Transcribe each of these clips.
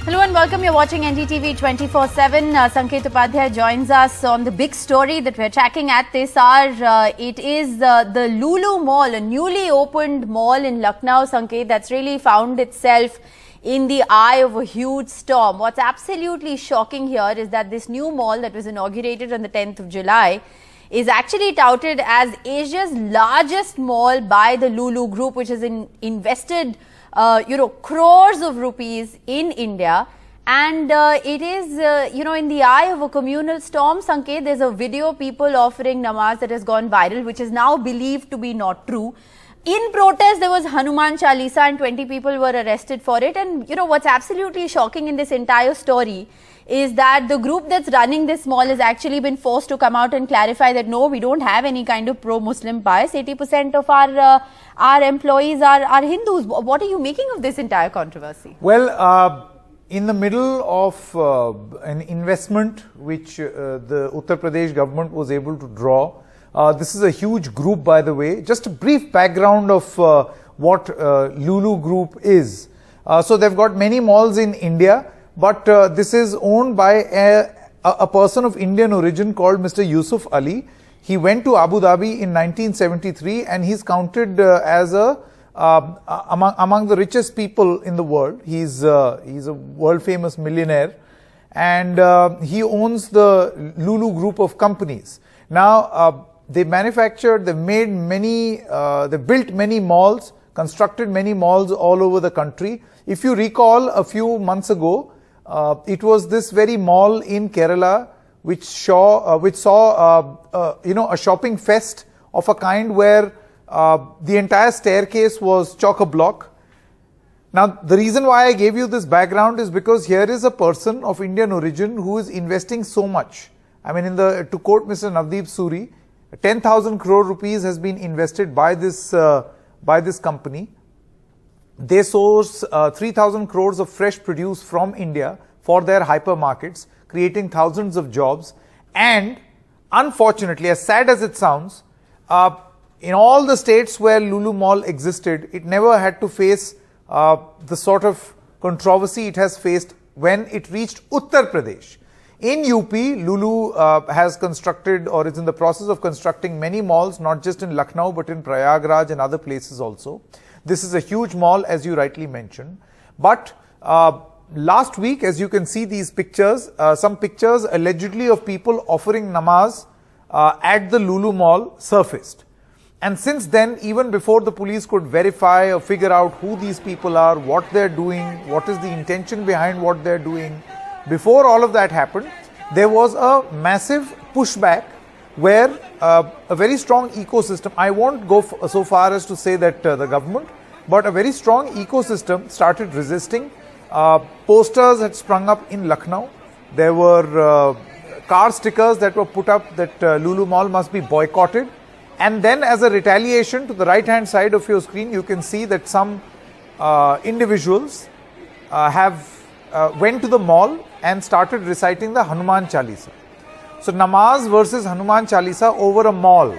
Hello and welcome. You're watching NDTV 24/7. Sanket Upadhyay joins us on the big story that we're tracking at this hour. It is the Lulu Mall, a newly opened mall in Lucknow, Sanket, that's really found itself in the eye of a huge storm. What's absolutely shocking here is that this new mall that was inaugurated on the 10th of July is actually touted as Asia's largest mall by the Lulu Group, which has invested crores of rupees in India, and it is, in the eye of a communal storm. Sanket, there's a video people offering namaz that has gone viral, which is now believed to be not true. In protest, there was Hanuman Chalisa and 20 people were arrested for it. And what's absolutely shocking in this entire story is that the group that's running this mall has actually been forced to come out and clarify that no, we don't have any kind of pro-Muslim bias. 80% of our employees are Hindus. What are you making of this entire controversy? Well, in the middle of an investment which the Uttar Pradesh government was able to draw, this is a huge group, by the way. Just a brief background of what Lulu Group is. So they've got many malls in India, but this is owned by a person of Indian origin called Mr. Yusuf Ali. He went to Abu Dhabi in 1973 and he's counted as among the richest people in the world. He's a world famous millionaire, and he owns the Lulu Group of companies. Now, they manufactured, they made many, they built many malls, constructed many malls all over the country. If you recall, a few months ago, it was this very mall in Kerala which saw a shopping fest of a kind where the entire staircase was chock-a-block. Now, the reason why I gave you this background is because here is a person of Indian origin who is investing so much. I mean, to quote Mr. Navdeep Suri, 10,000 crore rupees has been invested by this company. They source 3,000 crores of fresh produce from India for their hypermarkets, creating thousands of jobs. And unfortunately, as sad as it sounds, in all the states where Lulu Mall existed, it never had to face the sort of controversy it has faced when it reached Uttar Pradesh. In UP, Lulu has constructed or is in the process of constructing many malls, not just in Lucknow, but in Prayagraj and other places also. This is a huge mall, as you rightly mentioned. But last week, as you can see these pictures, some pictures allegedly of people offering namaz at the Lulu Mall surfaced. And since then, even before the police could verify or figure out who these people are, what they're doing, what is the intention behind what they're doing, before all of that happened, there was a massive pushback where a very strong ecosystem, I won't go so far as to say that the government, but a very strong ecosystem started resisting. Posters had sprung up in Lucknow. There were car stickers that were put up that Lulu Mall must be boycotted. And then, as a retaliation, to the right hand side of your screen, you can see that some individuals went to the mall and started reciting the Hanuman Chalisa. So namaz versus Hanuman Chalisa over a mall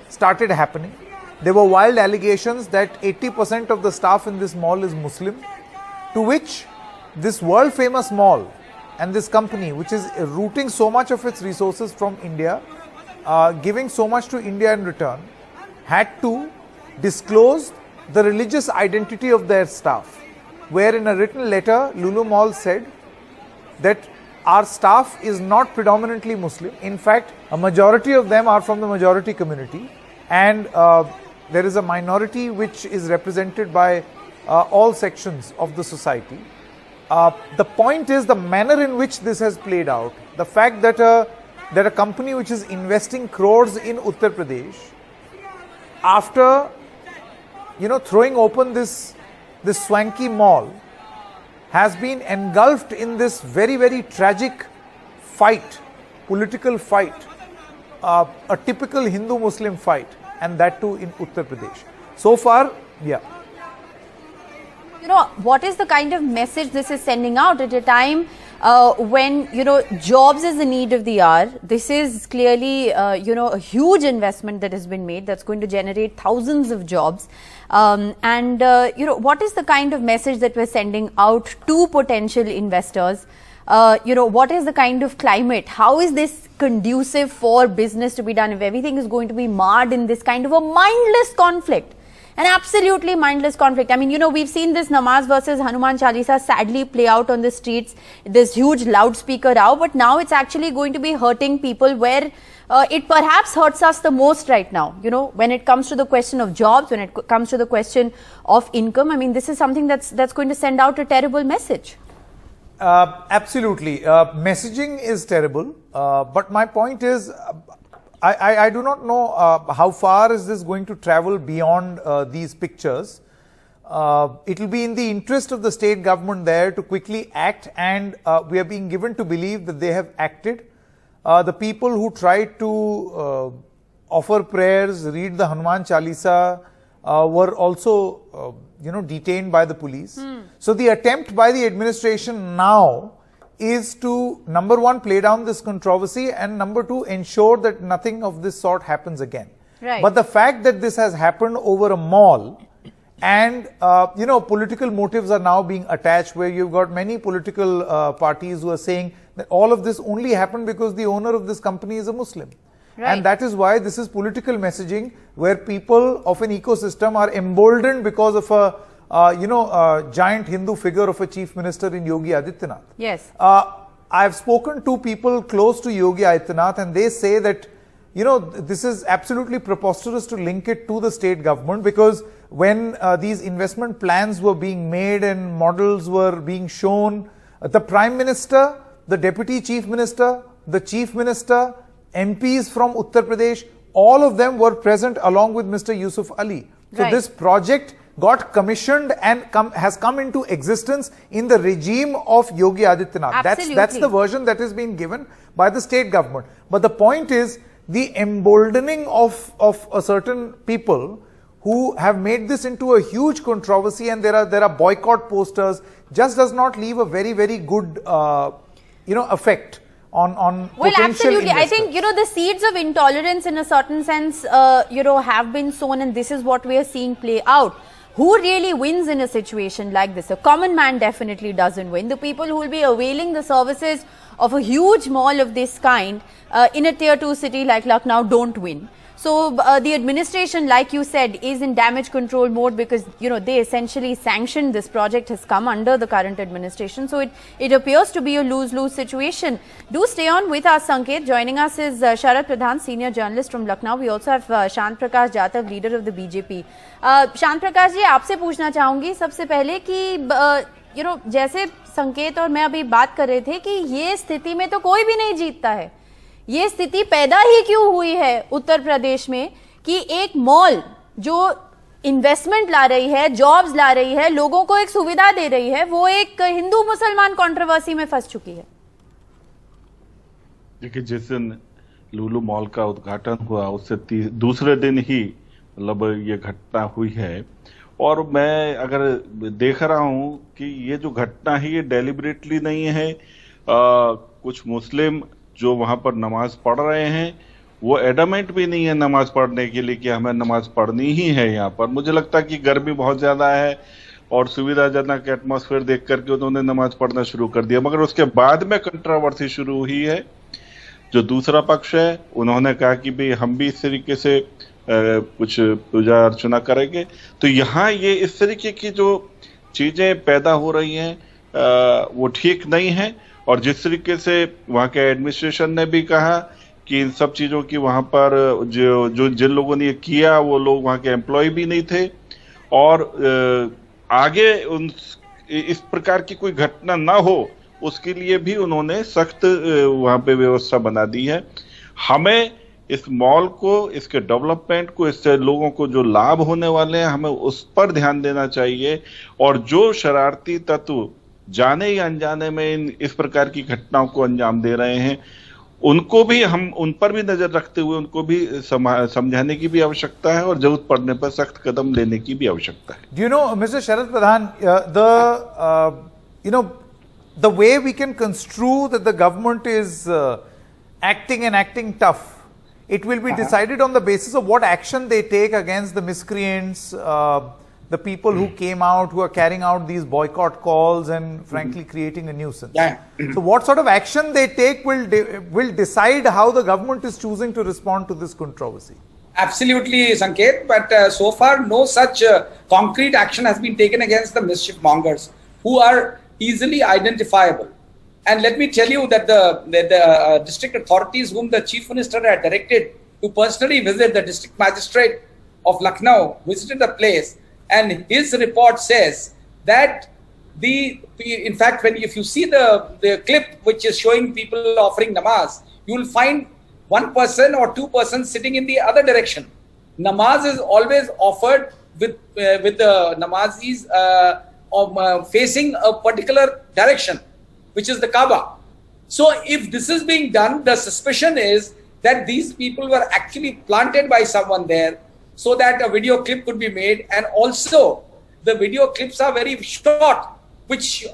started happening. There were wild allegations that 80% of the staff in this mall is Muslim, to which this world famous mall and this company, which is routing so much of its resources from India, giving so much to India in return, had to disclose the religious identity of their staff, where in a written letter, Lulu Mall said that our staff is not predominantly Muslim. In fact, a majority of them are from the majority community, and there is a minority which is represented by all sections of the society. The point is the manner in which this has played out, the fact that a company which is investing crores in Uttar Pradesh, after throwing open this Swanky mall, has been engulfed in this very, very tragic fight, political fight, a typical Hindu-Muslim fight, and that too in Uttar Pradesh. So far, yeah. What is the kind of message this is sending out at a time when, jobs is the need of the hour. This is clearly, a huge investment that has been made that's going to generate thousands of jobs. What is the kind of message that we're sending out to potential investors? What is the kind of climate? How is this conducive for business to be done if everything is going to be marred in this kind of a mindless conflict? An absolutely mindless conflict. I mean, we've seen this Namaz versus Hanuman Chalisa sadly play out on the streets, this huge loudspeaker row, but now it's actually going to be hurting people where it perhaps hurts us the most right now. When it comes to the question of jobs, when it comes to the question of income, I mean, this is something that's going to send out a terrible message. Absolutely. Messaging is terrible, but my point is, I do not know how far is this going to travel beyond these pictures. It will be in the interest of the state government there to quickly act, and we are being given to believe that they have acted. The people who tried to offer prayers, read the Hanuman Chalisa, were also detained by the police. So the attempt by the administration now is to, number one, play down this controversy, and number two, ensure that nothing of this sort happens again. Right. But the fact that this has happened over a mall, and political motives are now being attached, where you've got many political parties who are saying that all of this only happened because the owner of this company is a Muslim. Right. And that is why this is political messaging, where people of an ecosystem are emboldened because of a giant Hindu figure of a chief minister in Yogi Adityanath. Yes. I've spoken to people close to Yogi Adityanath, and they say that, this is absolutely preposterous to link it to the state government, because when these investment plans were being made and models were being shown, the Prime Minister, the Deputy Chief Minister, the Chief Minister, MPs from Uttar Pradesh, all of them were present along with Mr. Yusuf Ali. So Right. this project got commissioned and has come into existence in the regime of Yogi Adityanath. Absolutely. That's the version that has been given by the state government. But the point is, the emboldening of a certain people who have made this into a huge controversy, and there are boycott posters, just does not leave a very, very good effect on Well, potential absolutely. I investors. think, the seeds of intolerance in a certain sense, have been sown, and this is what we are seeing play out. Who really wins in a situation like this? A common man definitely doesn't win. The people who will be availing the services of a huge mall of this kind in a tier 2 city like Lucknow don't win. So the administration, like you said, is in damage control mode, because they essentially sanctioned this project, has come under the current administration. So it appears to be a lose-lose situation. Do stay on with us, Sanket. Joining us is Sharad Pradhan, senior journalist from Lucknow. We also have Shant Prakash Jatav, leader of the BJP. Shant Prakash जी, आपसे पूछना चाहूंगी सबसे पहले कि जैसे संकेत और मैं अभी बात कर रहे थे कि ये स्थिति में तो कोई भी नहीं जीतता है. ये स्थिति पैदा ही क्यों हुई है उत्तर प्रदेश में कि एक मॉल जो इन्वेस्टमेंट ला रही है, जॉब्स ला रही है, लोगों को एक सुविधा दे रही है, वो एक हिंदू मुसलमान कंट्रोवर्सी में फंस चुकी है. देखिए, जिस दिन लुलु मॉल का उद्घाटन हुआ उससे दूसरे दिन ही मतलब ये घटना हुई है, और मैं अगर देख रहा हूं कि ये जो घटना है ये डेलिबरेटली नहीं है. कुछ मुस्लिम जो वहां पर नमाज पढ़ रहे हैं वो एडमेंट भी नहीं है नमाज पढ़ने के लिए कि हमें नमाज पढ़नी ही है. यहाँ पर मुझे लगता है कि गर्मी बहुत ज्यादा है और सुविधाजनक एटमॉस्फेयर देख करके उन्होंने नमाज पढ़ना शुरू कर दिया. मगर उसके बाद में कंट्रोवर्सी शुरू हुई है. जो दूसरा पक्ष है उन्होंने कहा कि भाई हम भी इस तरीके से कुछ पूजा अर्चना करेंगे. तो यहाँ ये इस तरीके की जो चीजें पैदा हो रही हैं वो ठीक नहीं है. और जिस तरीके से वहां के एडमिनिस्ट्रेशन ने भी कहा कि इन सब चीजों की वहां पर जिन लोगों ने ये किया वो लोग वहां के एम्प्लॉय भी नहीं थे, और आगे इस प्रकार की कोई घटना ना हो उसके लिए भी उन्होंने सख्त वहां पे व्यवस्था बना दी है. हमें इस मॉल को, इसके डेवलपमेंट को, इससे लोगों को जो लाभ होने वाले हैं हमें उस पर ध्यान देना चाहिए. और जो शरारती तत्व जाने या अनजाने में इस प्रकार की घटनाओं को अंजाम दे रहे हैं उनको भी हम उन पर भी नजर रखते हुए उनको भी समझाने की भी आवश्यकता है और जरूरत पड़ने पर सख्त कदम लेने की भी आवश्यकता है. Do you know, Mr. Sharad Pradhan, the way we can construe that the government is acting and acting tough, it will be decided on the basis of what action they take against the miscreants, the people who came out, who are carrying out these boycott calls and frankly creating a nuisance. So what sort of action they take will decide how the government is choosing to respond to this controversy. Absolutely, Sanket, but so far no such concrete action has been taken against the mischief mongers who are easily identifiable. And let me tell you that the district authorities whom the Chief Minister had directed to personally visit, the district magistrate of Lucknow visited the place, and his report says that in fact, if you see the clip which is showing people offering namaz, you will find one person or two persons sitting in the other direction. Namaz is always offered with the namazis facing a particular direction, which is the Kaaba. So if this is being done, the suspicion is that these people were actually planted by someone there so that a video clip could be made, and also the video clips are very short, which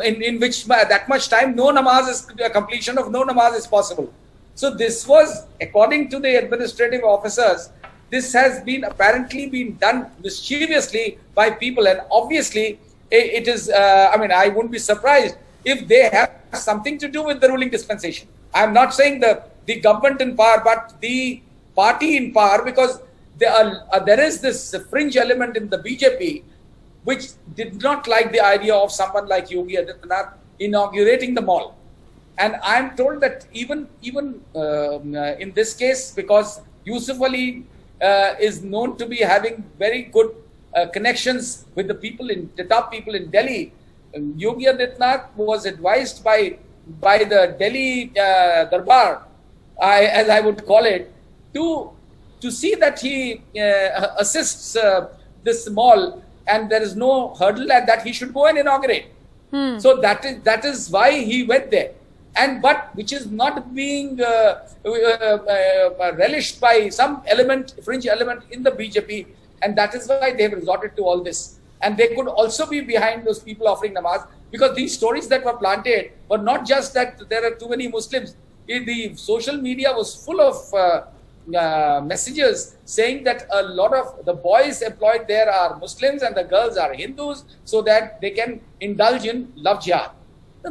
in which that much time completion of no namaz is possible. So this was, according to the administrative officers, this has been apparently been done mischievously by people, and obviously it is, I wouldn't be surprised if they have something to do with the ruling dispensation. I'm not saying the government in power, but the party in power, because there is this fringe element in the BJP which did not like the idea of someone like Yogi Adityanath inaugurating the mall. And I'm told that even in this case, because Yusuf Ali is known to be having very good connections with the top people in Delhi, Yogi Adityanath was advised by the Delhi Darbar, as I would call it, to see that he assists this mall, and there is no hurdle at that he should go and inaugurate. So that is why he went there, but which is not being relished by some fringe element in the BJP, and that is why they have resorted to all this. And they could also be behind those people offering namaz, because these stories that were planted were not just that there are too many Muslims. The social media was full of messages saying that a lot of the boys employed there are Muslims and the girls are Hindus, so that they can indulge in love jihad.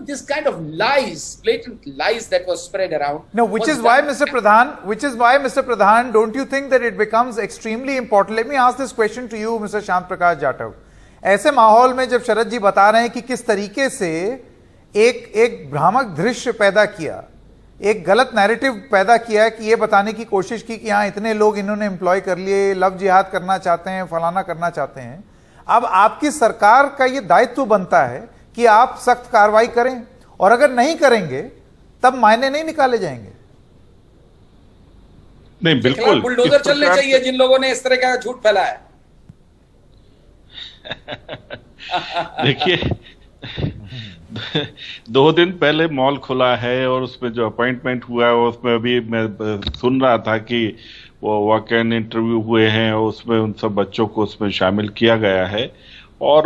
This kind of lies, blatant lies that was spread around. No, which is why, Mr. Pradhan, don't you think that it becomes extremely important? Let me ask this question to you, Mr. Shant Prakash Jatav. ऐसे माहौल में जब शरद जी बता रहे हैं कि किस तरीके से एक भ्रामक दृश्य पैदा किया, एक गलत नैरेटिव पैदा किया कि ये बताने की कोशिश की कि हाँ इतने लोग इन्होंने एम्प्लॉय कर लिए, लव जिहाद करना चाहते हैं, फलाना करना चाहते हैं, अब आपकी सरकार का ये दायित्व बनता है कि आप सख्त कार्रवाई करें, और अगर नहीं करेंगे तब मायने नहीं निकाले जाएंगे। नहीं, बिल्कुल बुलडोजर चलने चाहिए जिन लोगों ने इस तरह का झूठ फैलाया। देखिए 2 दिन पहले मॉल खुला है और उसमें जो अपॉइंटमेंट हुआ है उसमें अभी मैं सुन रहा था कि वो वॉक इन इंटरव्यू हुए हैं और उसमें उन सब बच्चों को उसमें शामिल किया गया है। और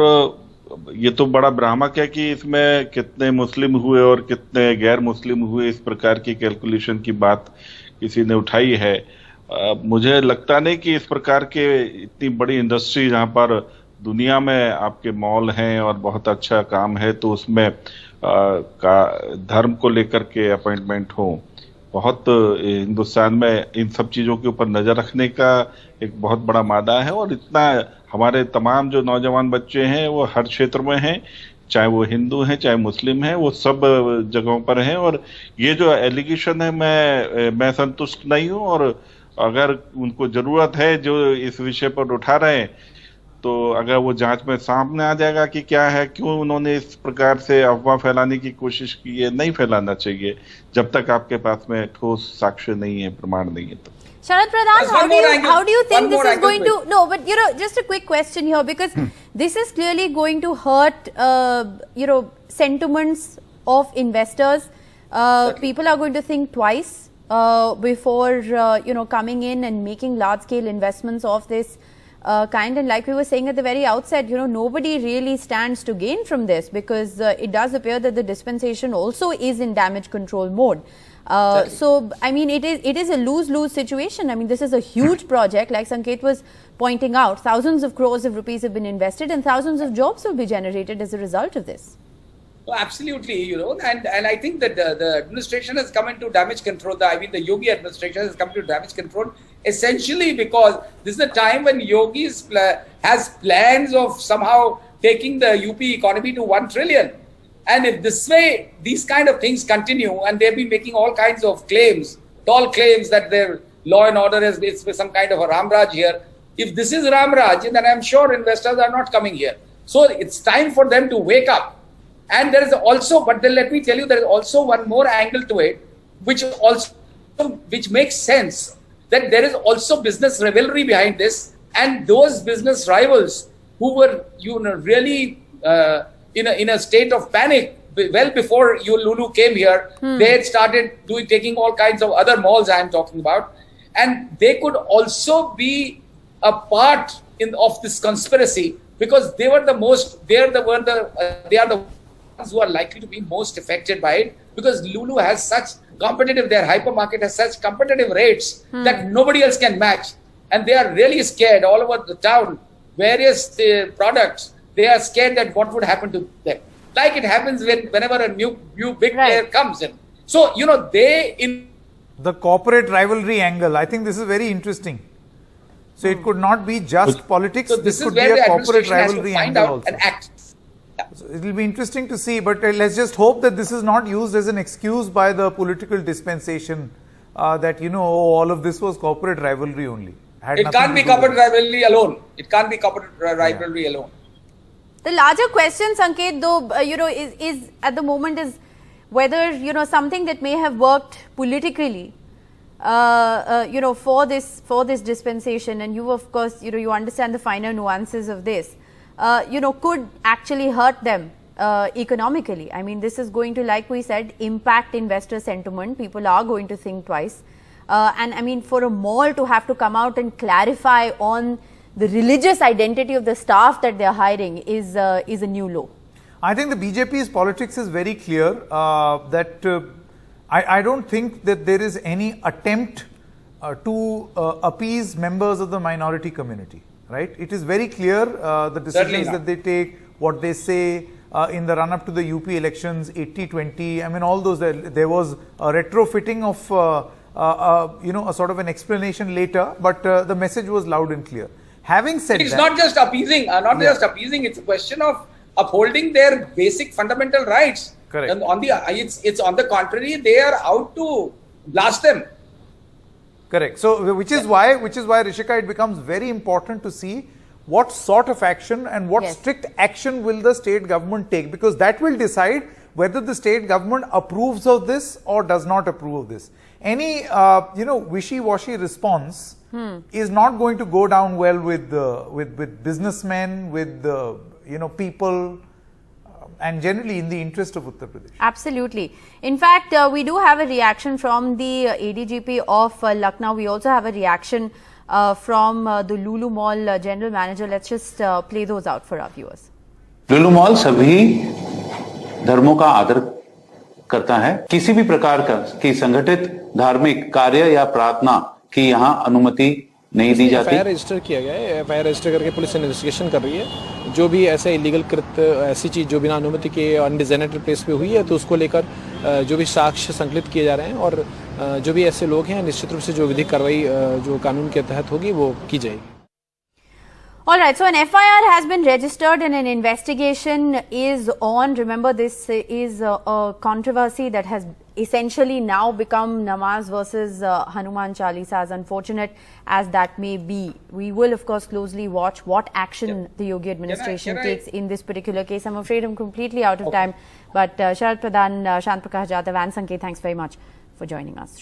ये तो बड़ा भ्रामक है कि इसमें कितने मुस्लिम हुए और कितने गैर मुस्लिम हुए, इस प्रकार की कैलकुलेशन की बात किसी ने उठाई है। मुझे लगता नहीं कि इस प्रकार के इतनी बड़ी इंडस्ट्री जहां पर दुनिया में आपके मॉल हैं और बहुत अच्छा काम है, तो उसमें धर्म को लेकर के अपॉइंटमेंट हो। बहुत हिंदुस्तान में इन सब चीजों के ऊपर नजर रखने का एक बहुत बड़ा मादा है, और इतना हमारे तमाम जो नौजवान बच्चे हैं वो हर क्षेत्र में हैं, चाहे वो हिंदू हैं चाहे मुस्लिम हैं, वो सब जगहों पर हैं। और ये जो एलिगेशन है मैं संतुष्ट नहीं हूँ, और अगर उनको जरूरत है जो इस विषय पर उठा रहे हैं, तो अगर वो जांच में सामने आ जाएगा कि क्या है, क्यों उन्होंने इस प्रकार से अफवाह फैलाने की कोशिश की है, नहीं फैलाना चाहिए जब तक आपके पास में ठोस साक्ष्य नहीं है, प्रमाण नहीं है। तो Sharad Pradhan, how do you think this is going to, no, but just a quick question here, because this is clearly going to hurt, sentiments of investors. People are going to think twice before, coming in and making large scale investments of this. kind, and like we were saying at the very outset, nobody really stands to gain from this, because it does appear that the dispensation also is in damage control mode. So, I mean, it is a lose-lose situation. I mean, this is a huge project, like Sanket was pointing out. Thousands of crores of rupees have been invested, and thousands of jobs will be generated as a result of this. Oh, absolutely, and I think that the administration has come into damage control. The Yogi administration has come into damage control essentially because this is a time when Yogi has plans of somehow taking the UP economy to 1 trillion. And if this way, these kind of things continue, and they've been making all kinds of claims, tall claims that their law and order is some kind of a Ramraj here. If this is Ramraj, then I'm sure investors are not coming here. So it's time for them to wake up. And there is also, but then let me tell you, there is also one more angle to it, which makes sense, that there is also business rivalry behind this, and those business rivals who were, really in a state of panic well before Lulu came here, they had started taking all kinds of other malls I am talking about, and they could also be a part of this conspiracy because they are the ones who are likely to be most affected by it, because Lulu has such their hypermarket has such competitive rates that nobody else can match. And they are really scared all over the town, various products, they are scared that what would happen to them. Like it happens whenever a new big player comes in. So, the corporate rivalry angle, I think this is very interesting. So it could not be just politics, so this could is where be a the corporate administration has to rivalry find angle out also. and act. So it will be interesting to see, but let's just hope that this is not used as an excuse by the political dispensation that, all of this was corporate rivalry only. It can't be corporate rivalry alone. It can't be corporate rivalry alone. The larger question, Sanket, though, is at the moment is whether, something that may have worked politically, for this dispensation, and you, of course, you understand the finer nuances of this, could actually hurt them economically. I mean, this is going to, like we said, impact investor sentiment. People are going to think twice. And I mean, for a mall to have to come out and clarify on the religious identity of the staff that they're hiring is a new low. I think the BJP's politics is very clear that I don't think that there is any attempt to appease members of the minority community. Right? It is very clear the decisions that they take, what they say in the run-up to the UP elections, 80-20. I mean, all those. There was a retrofitting of a sort of an explanation later, but the message was loud and clear. Having said it's that, not just appeasing, just appeasing. It's a question of upholding their basic fundamental rights. Correct. And it's on the contrary, they are out to blast them. Correct. So, which is why, Rishika, it becomes very important to see what sort of action and what strict action will the state government take, because that will decide whether the state government approves of this or does not approve of this. Any, wishy-washy response is not going to go down well with businessmen, with people, and generally in the interest of Uttar Pradesh. Absolutely. In fact, we do have a reaction from the ADGP of Lucknow. We also have a reaction from the Lulu Mall General Manager. Let's just play those out for our viewers. Lulu mall सभी धर्मों का आदर करता है। किसी भी प्रकार की संगठित धार्मिक कार्य या प्रार्थना की यहाँ अनुमति नहीं दी जाती। एफआईआर रजिस्टर किया गया है। एफआईआर रजिस्टर करके पुलिस इन्वेस्टिगेशन कर रही है। जो भी ऐसे इलीगल कृत्य, ऐसी चीज जो बिना अनुमति के अनडिजाइनेटेड प्लेस पे हुई है, तो उसको लेकर जो भी साक्ष्य संकलित किए जा रहे हैं और जो भी ऐसे लोग हैं, निश्चित रूप से जो विधिक कार्रवाई जो कानून के तहत होगी वो की जाएगी। All right, so an FIR has been registered and an investigation is on. Remember, this is a controversy that has essentially now become Namaz versus Hanuman Chalisa, as unfortunate as that may be. We will, of course, closely watch what action the Yogi administration takes in this particular case. I'm afraid I'm completely out of time, but Sharad Pradhan, Shant Prakash Jadhav and Sanket, thanks very much for joining us.